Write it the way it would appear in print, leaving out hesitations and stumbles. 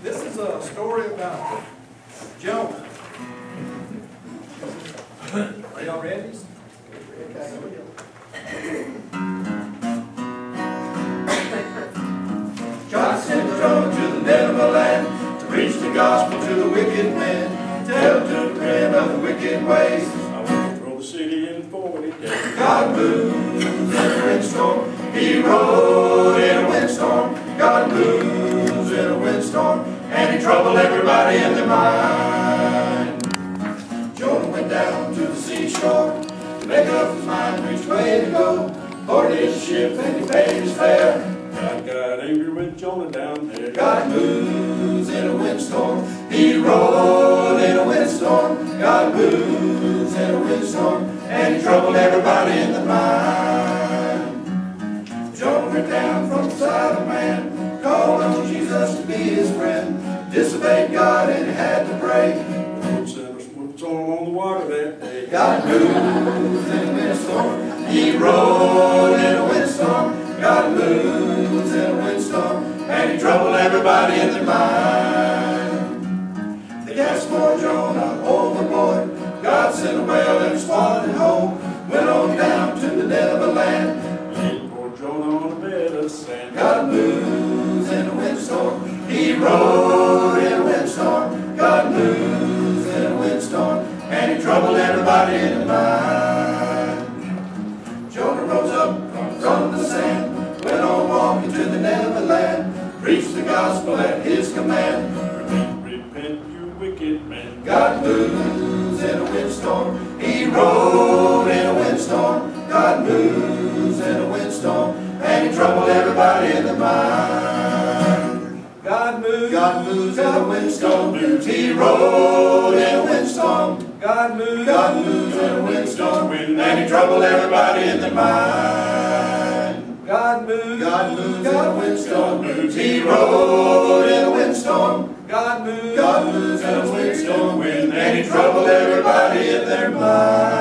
This is a story about Jonah. Are y'all ready? Okay, here we go. God sent Jonah to the Nineveh land to preach the gospel to the wicked men, tell to repent of the wicked ways. I want to throw the city in 40 days. God moves in a windstorm. He rode in a windstorm. God moves in a windstorm, and he troubled everybody in their mind. Jonah went down to the seashore to make up his mind which way to go. Boarded his ship and he paid his fare. God got angry with Jonah down there. God moves in a windstorm. He rode in a windstorm. God moves in a windstorm, and he troubled everybody in the mind. Jonah went down from the side of man, called on Jesus to be his friend, disobeyed God and he had to pray. The Lord sent a storm on the water that day. God moves in a windstorm. He rode in a windstorm. God moves in a windstorm, and he troubled everybody in their mind. They cast poor Jonah overboard. God sent a whale and swallowed him whole. Went on down to the Nineveh land. Laid poor Jonah on a bed of sand. God moves in a windstorm. He rode in a windstorm. God moves in a windstorm, and he troubled everybody in their mind. Jonah rose up from the sand, went on walking to the Nineveh land, preached the gospel at his command. Repent, you wicked men. God moves in a windstorm. He rode in a windstorm. God moves in a windstorm, and he troubled everybody in the mind. God moves in a windstorm. He rode in a windstorm. God moves in a windstorm, and he troubled everybody in the mind. God moves in a windstorm. He rode in a windstorm. God moves in a windstorm, and he troubled everybody in their mind.